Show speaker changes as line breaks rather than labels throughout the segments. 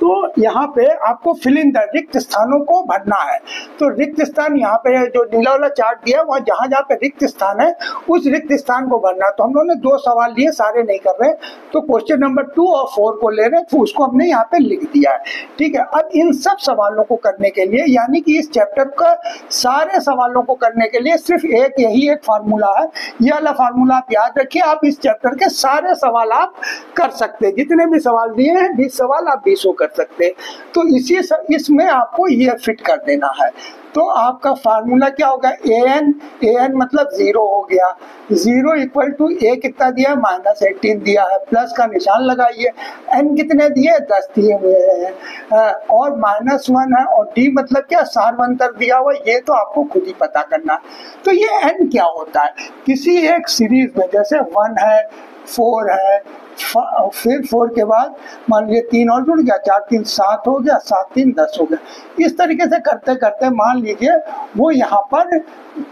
तो यहाँ पे आपको फिल इन द रिक्त स्थानों को भरना है। तो रिक्त स्थान यहाँ पे जो नीला वाला चार्ट दिया वहाँ जहाँ जहाँ पे रिक्त स्थान है उस रिक्त स्थान को भरना। तो हम लोगों ने 2 सवाल लिए, सारे नहीं कर रहे, तो क्वेश्चन नंबर 2 और 4 को ले रहे हैं, तो उसको हमने यहाँ पे लिख दिया है। ठीक है, अब इन सब सवालों को करने के लिए, यानी कि इस चैप्टर का सारे सवालों को करने के लिए सिर्फ यही एक फार्मूला है। ये वाला फार्मूला आप याद रखिए, आप इस चैप्टर के सारे सवाल आप कर सकते हैं। जितने भी सवाल दिए हैं 20 सवाल आप 20 कर सकते हैं। तो इसमें आपको ये फिट कर देना है। तो आपका फार्मूला क्या होगा, an मतलब 0 हो गया, 0 इक्वल टू a कितना दिया है, -18 दिया है, प्लस का निशान लगाइए, n कितने दिए, 10 दिए हुए हैं, और -1 है, और d मतलब क्या, सार्वंतर दिया हुआ, ये तो आपको खुद ही पता करना है। तो ये n क्या होता है, किसी एक सीरीज में जैसे 1 है, 4 है, फिर 4 के बाद मान लीजिए 3 और जुड़ गया, 4 3 7 हो गया, 7 3 10 हो गया। इस तरीके से करते करते मान लीजिए वो यहाँ पर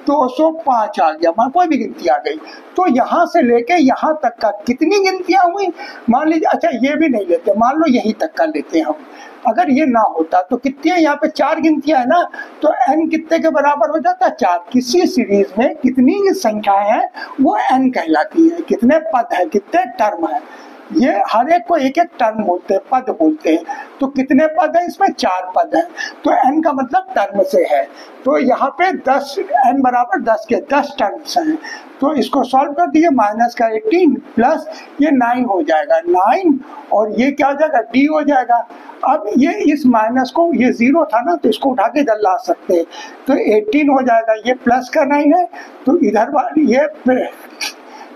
205 आ गया, मान कोई भी गिनती आ गई, तो यहाँ से लेके यहाँ तक का कितनी गिनतियाँ हुई, मान लीजिए, अच्छा ये भी नहीं लेते, मान लो यहीं तक का लेते हैं हम। अगर ये ना होता तो कितनी है, यहाँ पे 4 गिनतियां है ना, तो n कितने के बराबर हो जाता है, 4। किसी सीरीज में कितनी संख्याएं हैं वो n कहलाती है, कितने पद है, कितने टर्म है, ये हर एक को एक एक टर्म बोलते हैं, पद बोलते हैं। तो कितने पद है, इसमें 4 पद है, तो n का मतलब टर्म से है। तो यहाँ पे 10, n बराबर 10 के 10 टर्म्स हैं। तो इसको सॉल्व कर दिए, -18 प्लस ये 9 हो जाएगा, 9 और ये क्या हो जाएगा, d हो जाएगा। अब ये इस माइनस को, ये 0 था ना, तो इसको उठा के इधर ला सकते हैं, तो 18 हो जाएगा, ये प्लस का 9 है, तो इधर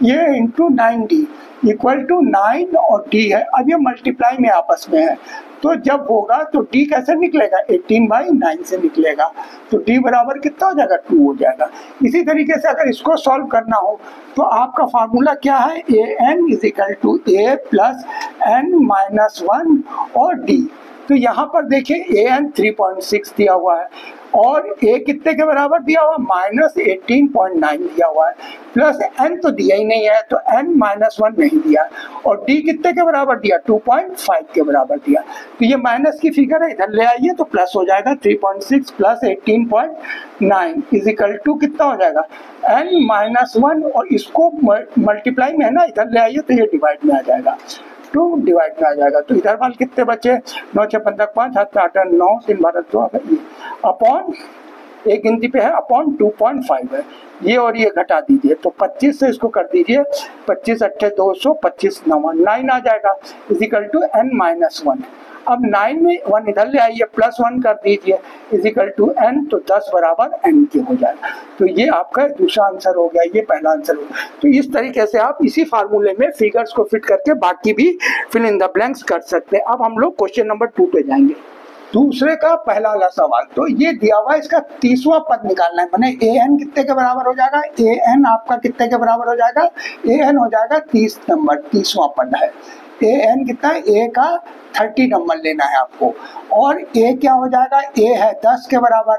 ये इंटू 9d इक्वल टू 9 और d है। अब ये मल्टीप्लाई में आपस में है, तो जब होगा तो d कैसे निकलेगा, 18/9 से निकलेगा, तो d बराबर कितना हो जाएगा, 2 हो जाएगा। इसी तरीके से अगर इसको सॉल्व करना हो तो आपका फार्मूला क्या है, an = a प्लस n-1 और d। तो यहाँ पर देखिए an 3.6 दिया हुआ है और a कितने के बराबर दिया हुआ, -18.9 दिया हुआ है, प्लस n तो दिया ही नहीं है, तो n-1 नहीं दिया, और d कितने के बराबर दिया, 2.5 के बराबर दिया। तो ये माइनस की फिगर है, इधर ले आइए तो प्लस हो जाएगा, 3.6 प्लस 18.9 इजिकल टू कितना हो जाएगा, n-1, और इसको मल्टीप्लाई में है ना, इधर ले आइए तो ये डिवाइड में आ जाएगा, 2 डिवाइड में आ जाएगा। तो इधर वाल कितने बचे, 9 6 15 5 7 8 9 3 12 2 अपॉन एक गिनती पे है, अपॉन 2.5 है, ये और ये घटा दीजिए, तो 25 से इसको कर दीजिए, 25 8 200, 25 9 आ जाएगा, इजिकल टू n-1। अब 9 में 1 इधर ले आइए, प्लस 1 कर दीजिए, इजिकल टू n, तो 10 बराबर n के हो जाएगा। तो ये आपका दूसरा आंसर हो गया, ये पहला आंसर हो गया। तो इस तरीके से आप इसी फार्मूले में फिगर्स को फिट करके बाकी भी फिल इन द ब्लैंक्स कर सकते हैं। अब हम लोग क्वेश्चन नंबर 2 पे जाएंगे। दूसरे का पहला वाला सवाल, तो ये दिया हुआ है, इसका 30वां पद निकालना है, मैंने an कितने के बराबर हो जाएगा, an आपका कितने के बराबर हो जाएगा, an हो जाएगा 30 नंबर, 30वां पद है। an कितना है, a का 30 नंबर लेना है आपको, और a क्या हो जाएगा, a है 10 के बराबर,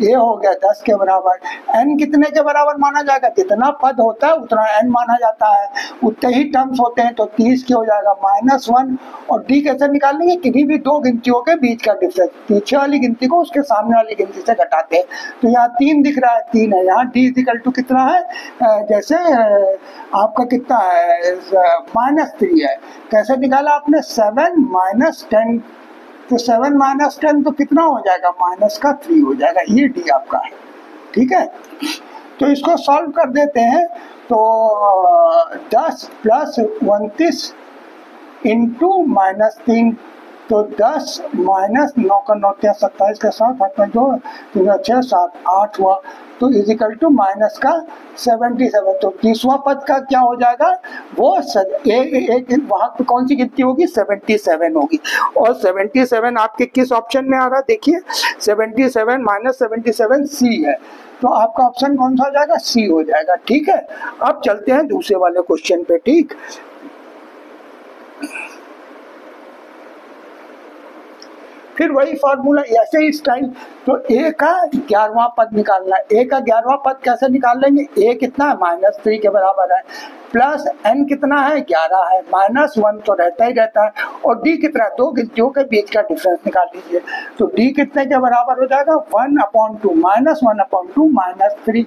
a हो गया 10 के बराबर, n कितने के बराबर माना जाएगा, जितना पद होता है उतना n माना जाता है, उतने ही टर्म्स होते हैं, तो 30 के हो जाएगा, -1, और d कैसे निकालेंगे, किसी भी 2 गिनतियों के बीच का डिफरेंस, पीछे वाली गिनती को उसके सामने वाली गिनती से घटाते हैं। तो यहाँ 3 दिख रहा है, 3 है, यहाँ d इक्वल टू कितना है, जैसे आपका कितना है, -3 है, कैसे निकाला आपने, 7 - 10, तो 7 - 10 तो कितना हो जाएगा, -3 हो जाएगा, ये डी आपका है। ठीक है, तो इसको सॉल्व कर देते हैं, तो 10 + 29 इंटू -3, तो 10 - 9 का 9 27 का 7 हाथ में 2 3 6 7 8 हुआ, तो इजिकल टू माइनस का 77। तो 30वां पद का क्या हो जाएगा, वो एक वहाँ पे कौन सी गिनती होगी, 77 होगी, और 77 आपके किस ऑप्शन में आ रहा है, देखिए 77 - 77 सी है, तो आपका ऑप्शन कौन सा हो जाएगा, सी हो जाएगा। ठीक है, अब चलते हैं दूसरे वाले क्वेश्चन पे। ठीक, फिर वही फॉर्मूला, ऐसे ही स्टाइल, तो a का 11वां पद निकालना है। a का 11वां पद कैसे निकाल लेंगे, a कितना है, -3 के बराबर है, प्लस n कितना है, 11 है, -1 तो रहता ही रहता है, और डी कितना, दो गिनतियों के बीच का डिफरेंस निकाल लीजिए। तो डी कितने के बराबर हो जाएगा, 1/2 माइनस 1/2 माइनस 3।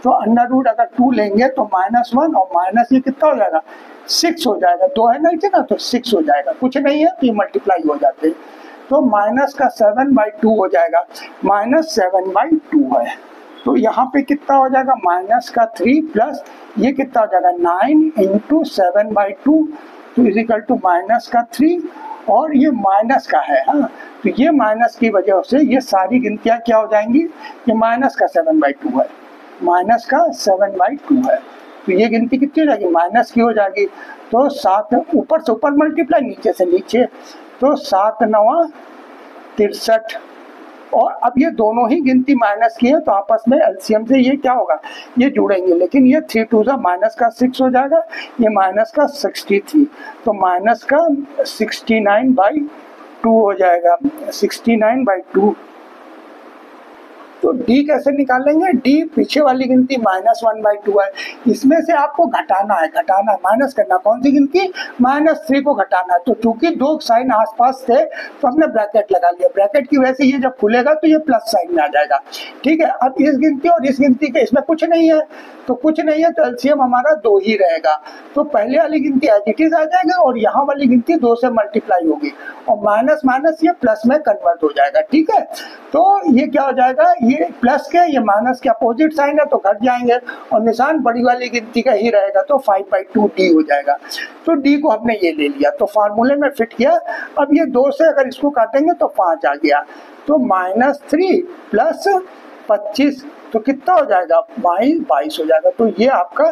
तो अंडर रूट अगर 2 लेंगे तो -1 और माइनस ये कितना हो जाएगा, 6 हो जाएगा। 2 है नहीं थे ना, तो 6 हो जाएगा। कुछ नहीं है तो ये मल्टीप्लाई हो जाते हैं। तो माइनस का 7/2 हो जाएगा, -7/2 है। तो यहाँ पे कितना हो जाएगा, माइनस का 3 प्लस ये कितना हो जाएगा 9 × 7/2 तो इजिकल टू माइनस का 3 और ये माइनस का है। हाँ, तो ये माइनस की वजह से ये सारी गिनतियाँ क्या हो जाएंगी, ये माइनस का 7/2 है, माइनस का 7/2 है। तो ये गिनती कितनी हो जाएगी, माइनस की हो जाएगी। तो 7 ऊपर से ऊपर मल्टीप्लाई, नीचे से नीचे, तो 7 × 9 = 63। और अब ये दोनों ही गिनती माइनस की है तो आपस में एलसीएम से ये क्या होगा, ये जुड़ेंगे। लेकिन ये 3 2 माइनस का 6 हो जाएगा, ये माइनस का 63, तो माइनस का 69/2 हो जाएगा, 69/2। तो डी कैसे निकालेंगे, डी पीछे वाली गिनती -1/2 है, इसमें से आपको घटाना है, माइनस करना। कौन सी गिनती, -3 को घटाना है। तो चूंकि दो साइन आसपास थे तो हमने ब्रैकेट लगा लिया, ब्रैकेट की वजह से ये जब खुलेगा तो ये प्लस साइन में आ जाएगा। ठीक है, अब इस गिनती और इस गिनती के इसमें कुछ नहीं है, तो कुछ नहीं है तो एलसीएम हमारा 2 ही रहेगा। तो पहले वाली गिनती एज इट इज आ जाएगा और यहाँ वाली गिनती 2 से मल्टीप्लाई होगी और माइनस माइनस ये प्लस में कन्वर्ट हो जाएगा। ठीक है, तो ये क्या हो जाएगा, ये प्लस के ये माइनस के अपोजिट साइन है तो घट जाएंगे और निशान बड़ी वाली गिनती का ही रहेगा, तो 5/2 डी हो जाएगा। तो डी को हमने ये ले लिया, तो फार्मूले में फिट किया। अब ये 2 से अगर इसको काटेंगे तो 5 आ गया, तो -3 प्लस 25 तो कितना हो जाएगा, 22 हो जाएगा। तो ये आपका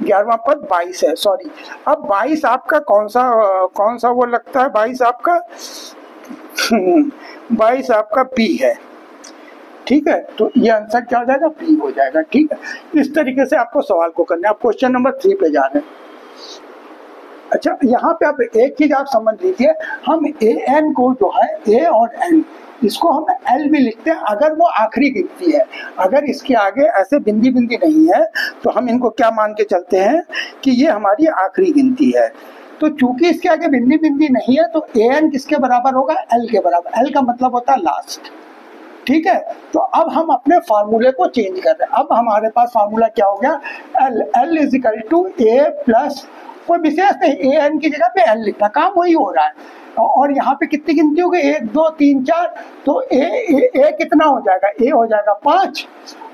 11वां पद 22 है। सॉरी, अब 22 आपका कौन सा वो लगता है, 22 आपका 22 आपका पी है। ठीक है, तो ये आंसर क्या हो जाएगा, पी हो जाएगा। ठीक है, इस तरीके से आपको सवाल को करना है। आप क्वेश्चन नंबर 3 पे जा रहे हैं। अच्छा, यहाँ पे आप एक चीज आप समझ लीजिए, हम ए एन को जो है ए और एन इसको हम एल भी लिखते हैं अगर वो आखिरी गिनती है। अगर इसके आगे ऐसे बिंदी बिंदी नहीं है तो हम इनको क्या मान के चलते हैं कि ये हमारी आखिरी गिनती है। तो चूंकि इसके आगे बिंदी बिंदी नहीं है तो ए एन किसके बराबर होगा, एल के बराबर। एल का मतलब होता है लास्ट। ठीक है, तो अब हम अपने फार्मूले को चेंज कर रहे हैं। अब हमारे पास फार्मूला क्या हो गया, L is equal to A plus, कोई विशेष नहीं, ए एन की जगह पे एल लिखना, काम वही हो रहा है। और यहाँ पे कितनी गिनती हो गई, 1 2 3 4, तो ए कितना हो जाएगा, ए हो जाएगा 5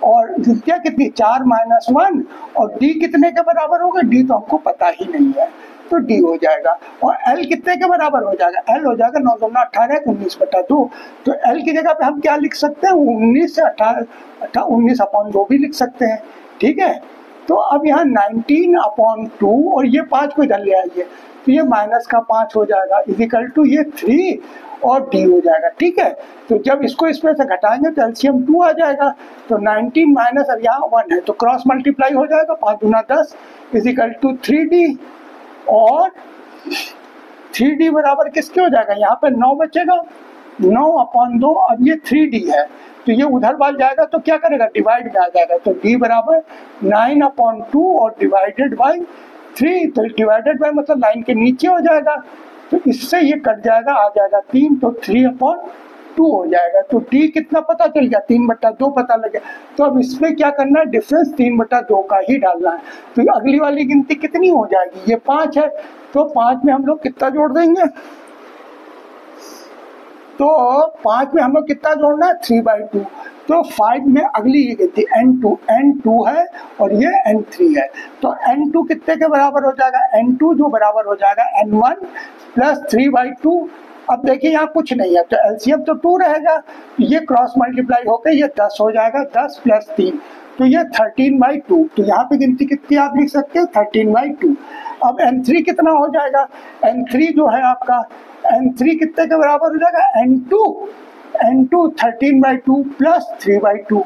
और गिनतियाँ कितनी 4 - 1 और डी कितने के बराबर होगा, डी तो हमको पता ही नहीं है तो डी हो जाएगा। और एल कितने के बराबर हो जाएगा, एल हो जाएगा 9 × 18 19/2। तो एल की जगह पे हम क्या लिख सकते हैं, 19 से 19/2 भी लिख सकते हैं। ठीक है, तो अब यहाँ 19/2 और ये 5 को इधर ले आइए तो ये माइनस का 5 हो जाएगा इजिकल टू ये 3 और डी हो जाएगा। ठीक है, तो जब इसको इसमें से घटाएंगे तो एलसीएम 2 आ जाएगा। तो 19 माइनस अब यहाँ 1 है तो क्रॉस मल्टीप्लाई हो जाएगा, 5 × 10 इजिकल टू 3D और 3D बराबर किसके हो जाएगा, यहाँ पे 9 बचेगा, 9/2। अब ये 3D है तो ये उधर बढ़ जाएगा तो क्या करेगा, डिवाइड में आ जाएगा। तो D बराबर 9/2 और डिवाइडेड बाई 3, तो डिवाइडेड बाई मतलब लाइन के नीचे हो जाएगा। तो इससे ये कट जाएगा, आ जाएगा 3, तो 3/2 हो जाएगा। तो D कितना पता चल गया, 3/2 पता लग गया। तो अब इसमें क्या करना है, डिफरेंस 3/2 का ही डालना है। तो अगली वाली गिनती कितनी हो जाएगी, ये 5 है तो 5 में हम लोग कितना जोड़ देंगे, तो 5 में हम लोग कितना जोड़ना है, 3/2। तो 5 में अगली ये गिनती n2 है और ये n3 है। तो n2 कितने के बराबर हो जाएगा, n2 जो बराबर हो जाएगा n1 प्लस 3/2। अब देखिए यहाँ कुछ नहीं है तो एलसीएम तो 2 रहेगा, ये क्रॉस मल्टीप्लाई होकर ये 10 हो जाएगा, 10 प्लस 3 तो ये 13/2। तो यहाँ पे गिनती कितनी आप लिख सकते हैं, 13/2। अब n3 कितना हो जाएगा, n3 जो है आपका n3 कितने के बराबर हो जाएगा, n2 13/2 प्लस 3/2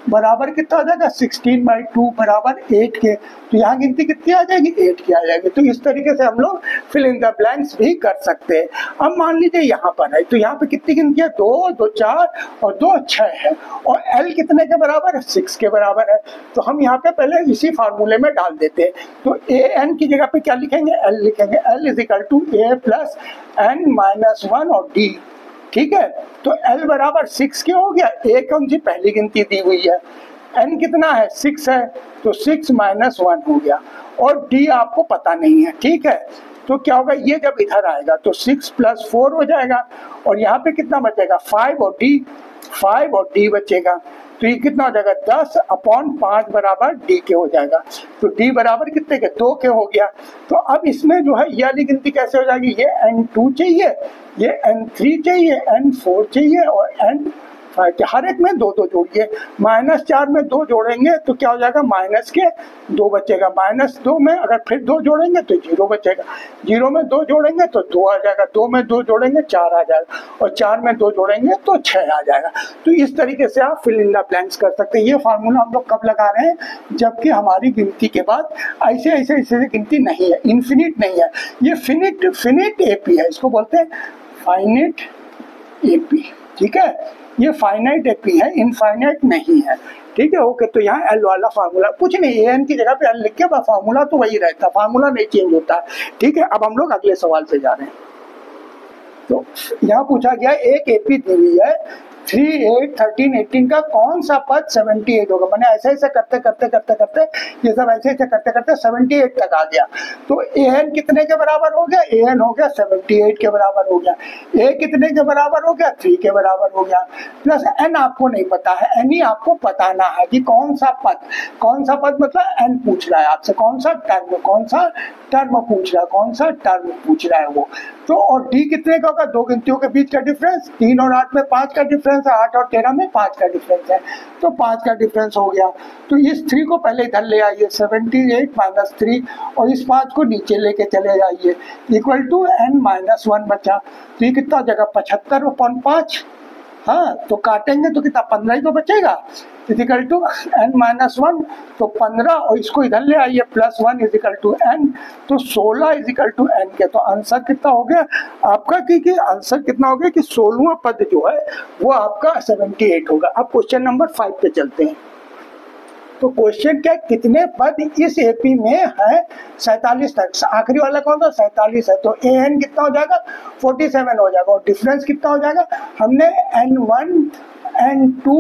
बराबर कितना हो जाएगा 16/2 बराबर 8 के। तो यहाँ गिनती कितनी आ जाएगी 8 की आ जाएगी। तो इस तरीके से हम लोग फिल इन द ब्लैंक्स भी कर सकते हैं। अब मान लीजिए यहाँ पर है, तो यहाँ पे कितनी गिनती है 2, 2 4 और 2 6 है, और L कितने के बराबर है 6 के बराबर है। तो हम यहाँ पे पहले इसी फार्मूले में डाल देते हैं। तो AN की जगह पे क्या लिखेंगे L लिखेंगे, L is equal to A plus N minus 1 और D, ठीक है। तो L बराबर 6 के हो गया, A कौन सी पहली गिनती दी हुई है, N कितना है 6 है, तो 6 माइनस 1 हो गया, और D आपको पता नहीं है, ठीक है। तो क्या होगा, ये जब इधर आएगा तो 6 + 4 हो जाएगा, और यहाँ पे कितना बचेगा 5 और D बचेगा। तो ये कितना हो जाएगा 10/5 बराबर D के हो जाएगा। तो D बराबर कितने के 2 के हो गया। तो अब इसमें जो है ये वाली गिनती कैसे हो जाएगी, ये N2 चाहिए, ये N3 चाहिए, N4 चाहिए और N5, हर एक में 2 जोड़िए। -4 में 2 जोड़ेंगे तो क्या हो जाएगा माइनस के 2 बचेगा, -2 में अगर फिर 2 जोड़ेंगे तो 0 बचेगा, 0 में 2 जोड़ेंगे तो 2 आ जाएगा, 2 में 2 जोड़ेंगे 4 आ जाएगा, और 4 में 2 जोड़ेंगे तो 6 आ जाएगा। तो इस तरीके से आप फिल इन द ब्लैंक्स कर सकते हैं। ये फार्मूला हम लोग कब लगा रहे हैं, जबकि हमारी गिनती के बाद ऐसे गिनती नहीं है, इन्फिनिट नहीं है, ये फिनिट एपी है, इसको बोलते हैं फाइनिट एपी, ठीक है। ये फाइनाइट एपी है, इनफाइनाइट नहीं है, ठीक है। ओके, तो यहाँ एल वाला फार्मूला कुछ नहीं, एन की जगह पे एल लिख के फार्मूला तो वही रहता है, फार्मूला नहीं चेंज होता है, ठीक है। अब हम लोग अगले सवाल पे जा रहे हैं। तो यहाँ पूछा गया एक एपी दी हुई है 3, 8, 13, 18 का कौन सा पद 78 होगा। मैंने ऐसे करते ये सब ऐसे करते 78 तक आ गया। तो an कितने के बराबर हो गया, an हो गया 78 के बराबर हो गया, a कितने के बराबर हो गया 3 के बराबर हो गया, प्लस n आपको नहीं पता है, n ही आपको बताना है कि कौन सा पद मतलब n पूछ रहा है आपसे, कौन सा टर्म पूछ रहा है वो। तो और d कितने का होगा, 2 गिनतियों के बीच का डिफरेंस, 3 और 8 में 5 का डिफरेंस है, 8 और 13 में 5 का डिफरेंस है, तो 5 का डिफरेंस हो गया। तो इस 3 को पहले इधर ले आइए, 78 - 3, और इस 5 को नीचे लेके चले जाइए, इक्वल टू n-1 बचा। तो ये कितना हो जाएगा 75/5, हाँ, तो काटेंगे तो कितना 15 ही तो बचेगा, इजिकल टू n-1, तो 15, और इसको इधर ले आइए +1 इजिकल टू n, तो 16 इजिकल टू n के। तो आंसर कितना हो गया आपका, कि आंसर कितना हो गया कि 16वां पद जो है वो आपका 78 होगा। अब क्वेश्चन नंबर 5 पे चलते हैं। तो क्वेश्चन क्या, कितने पद इस एपी में है 47 तक, आखिरी वाला कौन सा 47 है, तो an कितना हो जाएगा 47 हो जाएगा, और डिफरेंस कितना हो जाएगा, हमने n1 n2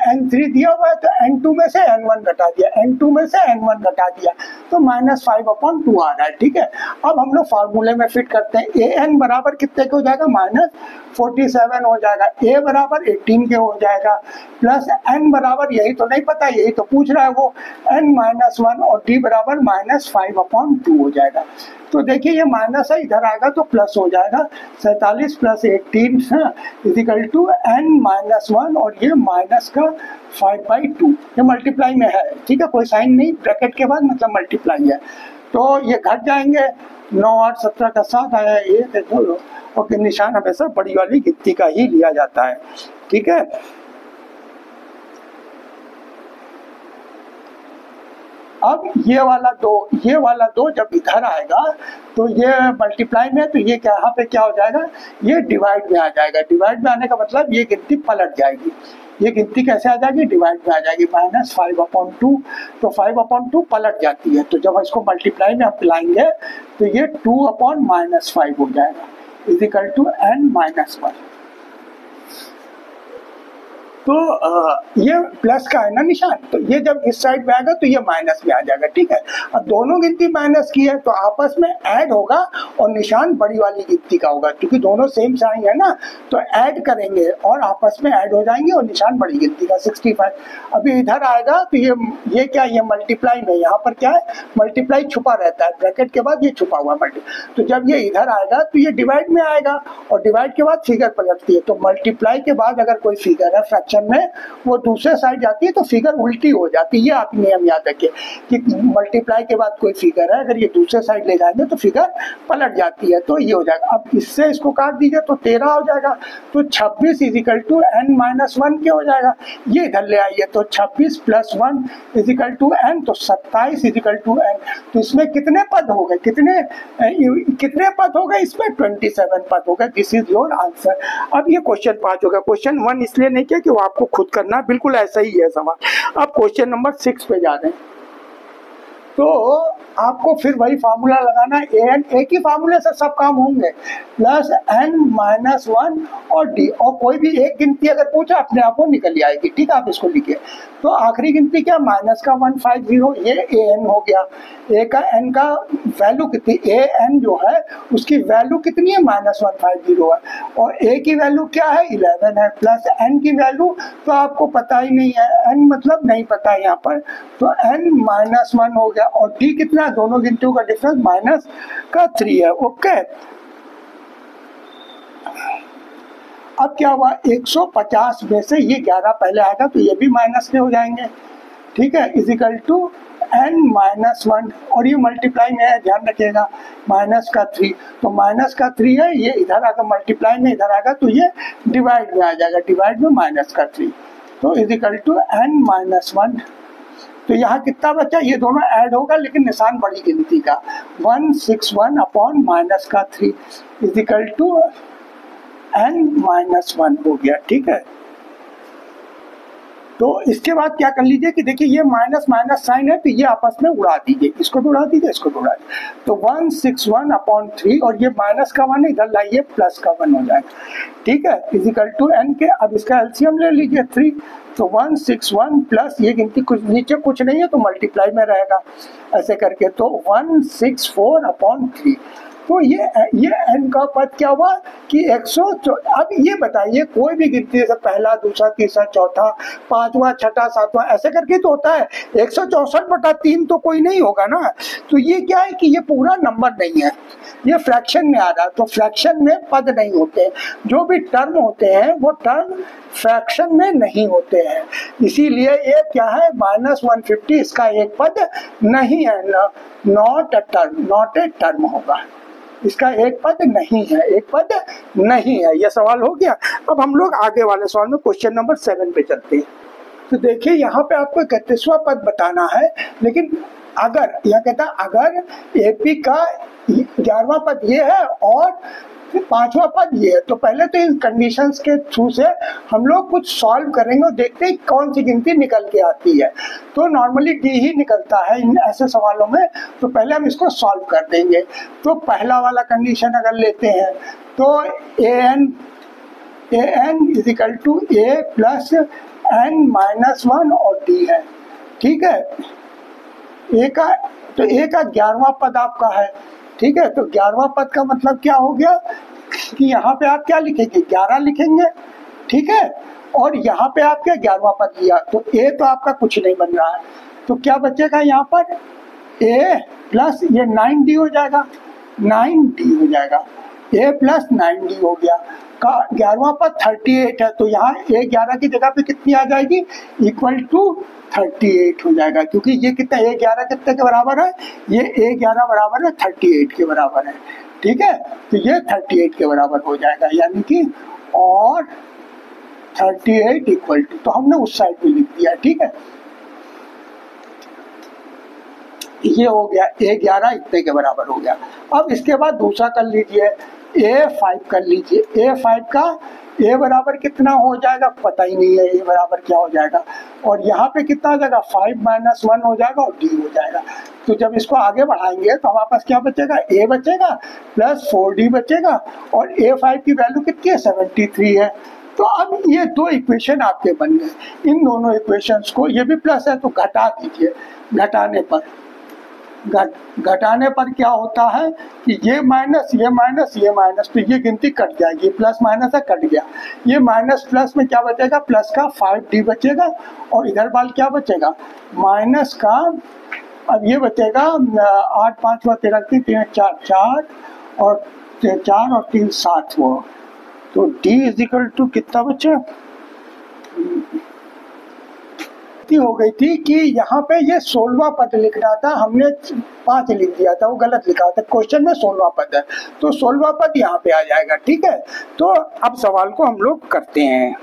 n3 दिया हुआ है, तो n2 में से n1 घटा दिया, n2 में से n1 घटा दिया, तो -5/2 आ रहा है, ठीक है। अब हम लोग फार्मूले में फिट करते हैं, an बराबर कितने के हो जाएगा -47 हो जाएगा, a बराबर 18 के हो जाएगा, प्लस n बराबर यही तो नहीं पता, यही तो पूछ रहा है वो, n-1, और d बराबर -5/2 हो जाएगा। तो देखिए ये माइनस है, इधर आएगा तो प्लस हो जाएगा, 47 + 18 इजिकल टू n-1, और ये माइनस का 5/2, ये मल्टीप्लाई में है, ठीक है, कोई साइन नहीं, ब्रैकेट के बाद मतलब मल्टीप्लाई है। तो ये घट जाएंगे, 9, 8, 17 का 7 आया, 1 है 2, और निशान हमेशा बड़ी वाली गिनती का ही लिया जाता है, ठीक है। अब ये वाला दो जब इधर आएगा तो ये मल्टीप्लाई में, तो ये क्या यहाँ पे क्या हो जाएगा, ये डिवाइड में आ जाएगा। डिवाइड में आने का मतलब ये गिनती पलट जाएगी, ये गिनती कैसे आ जाएगी, डिवाइड में आ जाएगी, -5/2, तो 5/2 पलट जाती है। तो जब इसको मल्टीप्लाई में आप लाएंगे तो ये 2/-5 हो जाएगा, इजिकल टू n-1। तो ये प्लस का है ना निशान, तो ये जब इस साइड में आएगा तो ये माइनस में आ जाएगा, ठीक है। अब दोनों गिनती माइनस की है तो आपस में ऐड होगा और निशान बड़ी वाली गिनती का होगा, क्योंकि दोनों सेम साइन है ना, तो ऐड करेंगे और आपस में ऐड हो जाएंगे और निशान बड़ी गिनती का 65। अभी इधर आएगा तो ये क्या, ये मल्टीप्लाई में, यहाँ पर क्या है मल्टीप्लाई छुपा रहता है, ब्रैकेट के बाद ये छुपा हुआ मल्टीप्लाई। तो जब ये इधर आएगा तो ये डिवाइड में आएगा, और डिवाइड के बाद फिगर पलटती है। तो मल्टीप्लाई के बाद अगर कोई फिगर है, फ्रैक्शन में वो दूसरे साइड जाती है तो फिगर उल्टी हो जाती है। ये आप नियम याद रखिए कि मल्टीप्लाई के बाद कोई फिगर है, अगर ये दूसरे साइड ले जाएंगे तो फिगर पलट जाती है। तो ये हो जाएगा। अब इससे इसको काट दीजिए तो 13 हो जाएगा। तो 26 इजिकल टू n माइनस 1 क्या हो जाएगा, ये इधर ले आइए तो 26 प्लस 1 इजिकल टू n, तो 27 इजिकल टू n। तो इसमें कितने पद हो गए, कितने पद हो गए इसमें, 27 पद हो गए। This is your answer. अब ये क्वेश्चन 5 हो गया। क्वेश्चन 1 इसलिए नहीं किया कि वो आपको खुद करना है, बिल्कुल ऐसा ही है सवाल। अब क्वेश्चन नंबर 6 पे जा रहे हैं। तो आपको फिर वही फार्मूला लगाना है, एन, एक ही फार्मूले से सब काम होंगे, प्लस n माइनस 1 और d, और कोई भी एक गिनती अगर पूछा अपने आप वो निकल आएगी। ठीक है, आप इसको लिखिए। तो आखिरी गिनती क्या, माइनस का 150, ये an हो गया। a का n का वैल्यू कितनी, an जो है उसकी वैल्यू कितनी है, माइनस 150 है, और a की वैल्यू क्या है, 11 है, प्लस n की वैल्यू तो आपको पता ही नहीं है, n मतलब नहीं पता है यहाँ पर, तो n माइनस 1 हो गया, और d कितना, दोनों गिनतियों का डिफरेंस माइनस का 3 है। ओके, अब क्या हुआ, 150 में से ये 11 पहले आएगा तो ये भी माइनस के हो जाएंगे। ठीक है, इजिकल टू n माइनस 1, और ये मल्टीप्लाई में है, ध्यान रखिएगा, माइनस का 3, तो माइनस का 3 है, ये इधर आकर मल्टीप्लाई में इधर आएगा तो ये डिवाइड में आ जाएगा, डिवाइड में माइनस का 3, तो इजिकल टू n माइनस 1। तो यहाँ कितना बचा, ये दोनों ऐड होगा लेकिन निशान बड़ी गिनती का, 161 अपॉन माइनस का 3 इजिकल टू n माइनस 1 हो गया। ठीक है, तो इसके बाद क्या कर लीजिए कि देखिए ये माइनस माइनस साइन है तो ये आपस में उड़ा दीजिए, इसको भी उड़ा दीजिए, इसको भी उड़ा दीजिए, तो 161 अपॉन 3, और ये माइनस का 1 इधर लाइए, प्लस का 1 हो जाएगा। ठीक है, इजिकल टू n के, अब इसका एलसीएम ले लीजिए 3, तो 161 प्लस ये गिनती कुछ नीचे कुछ नहीं है तो मल्टीप्लाई में रहेगा ऐसे करके, तो 164 अपॉन 3, तो ये n का पद क्या हुआ कि 100। अब ये बताइए कोई भी गिनती जैसे पहला, दूसरा, तीसरा, चौथा, पांचवा, छठा, सातवां ऐसे करके तो होता है, 164/3 तो कोई नहीं होगा ना। तो ये क्या है कि ये पूरा नंबर नहीं है, ये फ्रैक्शन में आ रहा है, तो फ्रैक्शन में पद नहीं होते, जो भी टर्म होते हैं वो टर्म फ्रैक्शन में नहीं होते हैं, इसीलिए ये क्या है, -150 इसका एक पद नहीं है, नॉट ए टर्म होगा, इसका एक पद नहीं है, एक पद नहीं है। यह सवाल हो गया। अब हम लोग आगे वाले सवाल में क्वेश्चन नंबर 7 पे चलते हैं। तो देखिए यहाँ पे आपको 31वां पद बताना है, लेकिन अगर यह कहता है अगर एपी का 11वां पद ये है और 5वां पद ये है, तो पहले तो इन कंडीशंस के थ्रू से हम लोग कुछ सॉल्व करेंगे और देखते हैं कौन सी गिनती निकल के आती है। तो नॉर्मली डी ही निकलता है इन ऐसे सवालों में, तो पहले हम इसको सॉल्व कर देंगे। तो पहला वाला कंडीशन अगर लेते हैं तो an is equal to a plus n minus 1 और d है। ठीक है, a का 11वां पद आपका है। ठीक है, तो 11वां पद का मतलब क्या हो गया कि यहाँ पे आप क्या लिखेंगे, 11 लिखेंगे। ठीक है, और यहाँ पे आप क्या 11वां पद लिया, तो a तो आपका कुछ नहीं बन रहा है, तो क्या बचेगा यहाँ पर, a प्लस ये 9d हो जाएगा, 9d हो जाएगा, a प्लस 9d हो गया। का 11वां पद 38 है, तो यहाँ a 11 की जगह पे कितनी आ जाएगी, इक्वल टू 38 हो जाएगा, क्योंकि ये कितना a 11 कितने के बराबर है, ये a 11 बराबर है 38 के बराबर है। ठीक है, तो ये 38 के बराबर हो जाएगा, यानी कि और 38 इक्वल टू, तो हमने उस साइड पे लिख दिया। ठीक है, ये हो गया a 11 इतने के बराबर हो गया। अब इसके बाद दूसरा कर लीजिए, a5 कर लीजिए, a5 का a बराबर कितना हो जाएगा पता ही नहीं है, a बराबर क्या हो जाएगा, और यहाँ पे कितना हो जाएगा 5 माइनस 1 हो जाएगा और d हो जाएगा। तो जब इसको आगे बढ़ाएंगे तो हमारे पास क्या बचेगा, a बचेगा प्लस 4d बचेगा, और a5 की वैल्यू कितनी है 73 है। तो अब ये दो इक्वेशन आपके बन गए, इन दोनों इक्वेशंस को, ये भी प्लस है तो घटा दीजिए, घटाने पर क्या होता है कि ये माइनस ये माइनस ये माइनस, तो ये गिनती कट जाएगी, प्लस माइनस है कट गया, ये माइनस प्लस में क्या बचेगा, प्लस का 5d बचेगा, और इधर बाल क्या बचेगा माइनस का, अब ये बचेगा 8 5 13 3 4 4 और 4 और 3 7 वो, तो d इजिकल टू कितना बचे हो गई थी कि यहाँ पे ये 16वां पद लिखना था, हमने 5 लिख दिया था, वो गलत लिखा था। क्वेश्चन में 16वां पद है, तो 16वां पद यहाँ पे आ जाएगा। ठीक है, तो अब सवाल को हम लोग करते हैं।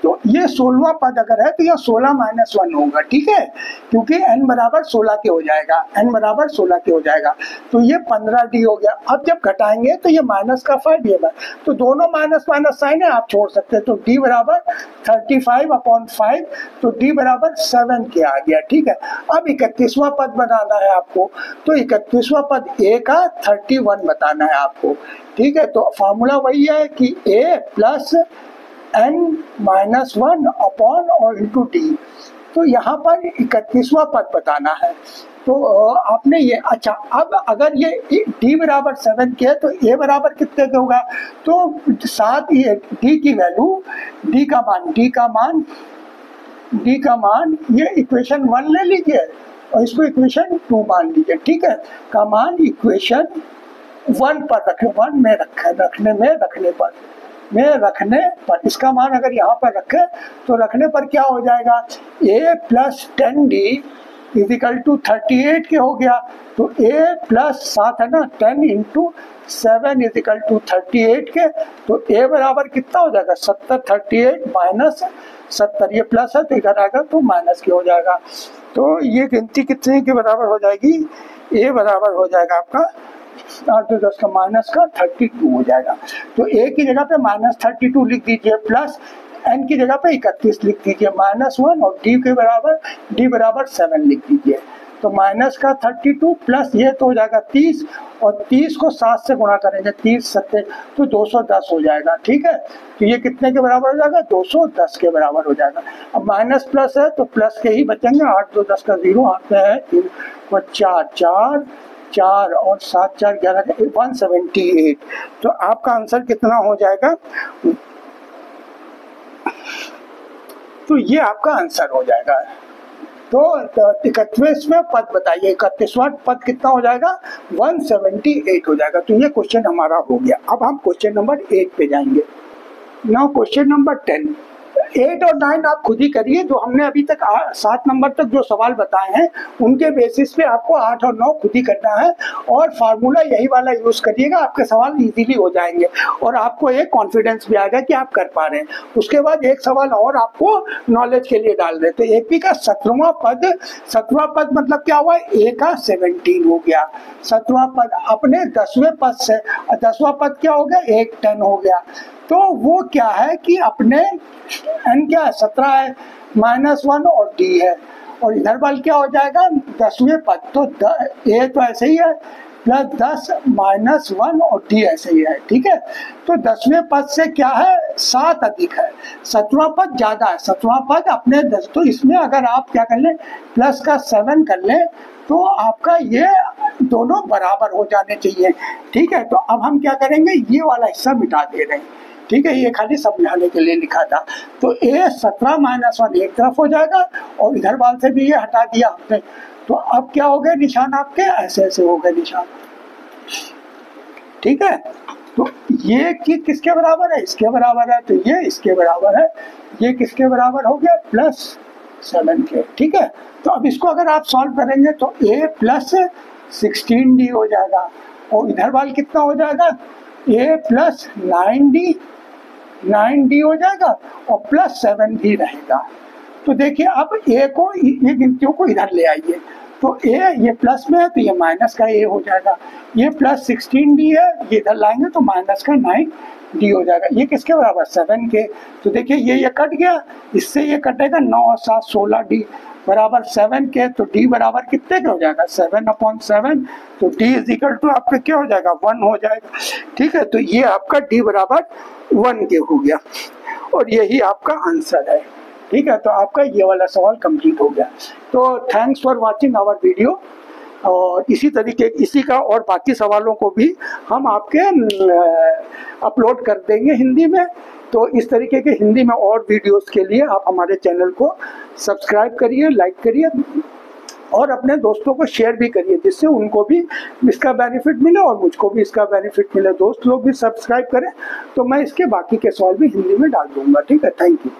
तो ये 16वां पद अगर है तो यह 16 - 1 होगा। ठीक है, क्योंकि n बराबर 16 के हो जाएगा, n बराबर 16 के हो जाएगा। तो ये 15d हो गया। अब जब घटाएंगे तो ये माइनस का 5 ये तो दोनों माइनस माइनस साइन है, आप छोड़ सकते हैं। तो d बराबर 35/5, तो d बराबर 7 के आ गया। ठीक है, अब 31वां पद बनाना है आपको, तो 31वां पद a का 31 बताना है आपको। ठीक है, तो फॉर्मूला वही है कि a प्लस n - 1 अपॉन और इंटू डी। तो यहाँ पर 31वां पद बताना है। तो आपने ये, अच्छा अब अगर ये d बराबर 7 के है तो a बराबर कितने के होगा? तो साथ ये d की वैल्यू, d का मान ये इक्वेशन 1 ले लीजिए और इसको इक्वेशन 2 मान लीजिए। ठीक है, का मान इक्वेशन 1 पर रखने पर इसका मान अगर यहाँ पर रखे तो रखने पर क्या हो जाएगा? a plus 10d is equal to 38 के हो गया। तो a प्लस 7 है ना, 10 इंटू 7 इजिकल टू 38 के। तो a बराबर कितना हो जाएगा? 70, 38 माइनस 70, ये प्लस है तो इधर आएगा तो माइनस के हो जाएगा। तो ये गिनती कितने के बराबर हो जाएगी? a बराबर हो जाएगा आपका 8 to 10 का माइनस का 32 हो जाएगा। तो a की जगह पे -32 लिख दीजिए, प्लस n की जगह पे 31 लिख दीजिए, -1 और d बराबर 7 लिख दीजिए। तो माइनस का 32 प्लस ये तो हो जाएगा 30, और 30 को 7 से गुणा करेंगे, 30 7 तो 210 हो जाएगा। ठीक है, तो ये कितने के बराबर हो जाएगा? 210 के बराबर हो जाएगा। अब माइनस प्लस है तो प्लस के ही बचेंगे, 8 2 10 का 0 हाथ में है, 3 4 4 और 7 4 11 178। तो आपका आंसर कितना हो जाएगा? तो ये आपका आंसर हो जाएगा। तो 31वें पद बताइए, 31वां पद कितना हो जाएगा? 178 हो जाएगा। तो ये क्वेश्चन हमारा हो गया। अब हम क्वेश्चन नंबर 8 पे जाएंगे। नाउ क्वेश्चन नंबर 10, 8 और 9 आप खुद ही करिए। जो हमने अभी तक 7 नंबर तक जो सवाल बताए हैं उनके बेसिस पे आपको 8 और 9 खुद ही करना है, और फार्मूला यही वाला यूज करिएगा, आपके सवाल इजीली हो जाएंगे और आपको एक कॉन्फिडेंस भी आएगा कि आप कर पा रहे हैं। उसके बाद एक सवाल और आपको नॉलेज के लिए डाल देते। एपी का 17वां पद मतलब क्या हुआ? a का 17 हो गया। 17वां पद अपने 10वें पद से, 10वां पद क्या हो गया? 1 10 हो गया। तो वो क्या है कि अपने n क्या है? 17 है, -1 और d है, और इधर वाल क्या हो जाएगा? 10वें पद। तो a तो ऐसे ही है, प्लस 10 -1 और d ऐसे ही है। ठीक है, तो 10वें पद से क्या है? 7 अधिक है, 17वां पद ज्यादा है। 17वां पद अपने 10, तो इसमें अगर आप क्या कर लें, प्लस का 7 कर लें तो आपका ये दोनों बराबर हो जाने चाहिए। ठीक है, तो अब हम क्या करेंगे? ये वाला हिस्सा मिटा दे रहे हैं। ठीक है, ये खाली समझाने के लिए लिखा था। तो a 17 - 1 एक तरफ हो जाएगा और इधर वाल से भी ये हटा दिया हमने। तो अब क्या हो गए निशान आपके? ऐसे ऐसे हो गए निशान। ठीक है, तो ये किसके बराबर है? इसके बराबर है, तो ये इसके बराबर है। ये किसके बराबर हो गया? +7 के। ठीक है, तो अब इसको अगर आप सॉल्व करेंगे तो a प्लस 16d हो जाएगा, और इधर वाल कितना हो जाएगा? a प्लस 9d हो जाएगा और प्लस 7 भी रहेगा। तो देखिए अब a को, ये गिनतियों को इधर ले आइए। तो a ये प्लस में है तो ये माइनस का a हो जाएगा। ये प्लस 16d है, ये इधर लाएंगे तो माइनस का 9d हो जाएगा। ये किसके बराबर? 7 के। तो देखिए ये कट गया, इससे ये कटेगा, 9 और 7 16d बराबर 7 के। तो d बराबर कितने के हो जाएगा? 7/7। तो d इज इक्वल टू आपका क्या हो जाएगा? 1 हो जाएगा। ठीक है, तो ये आपका d बराबर 1 के हो गया और यही आपका आंसर है। ठीक है, तो आपका ये वाला सवाल कंप्लीट हो गया। तो thanks for watching our video, और इसी का और बाकी सवालों को भी हम आपके अपलोड कर देंगे हिंदी में। तो इस तरीके के हिंदी में और वीडियोस के लिए आप हमारे चैनल को सब्सक्राइब करिए, लाइक करिए। और अपने दोस्तों को शेयर भी करिए, जिससे उनको भी इसका बेनिफिट मिले और मुझको भी इसका बेनिफिट मिले। दोस्त लोग भी सब्सक्राइब करें, तो मैं इसके बाकी के सवाल भी हिंदी में डाल दूंगा। ठीक है, थैंक यू।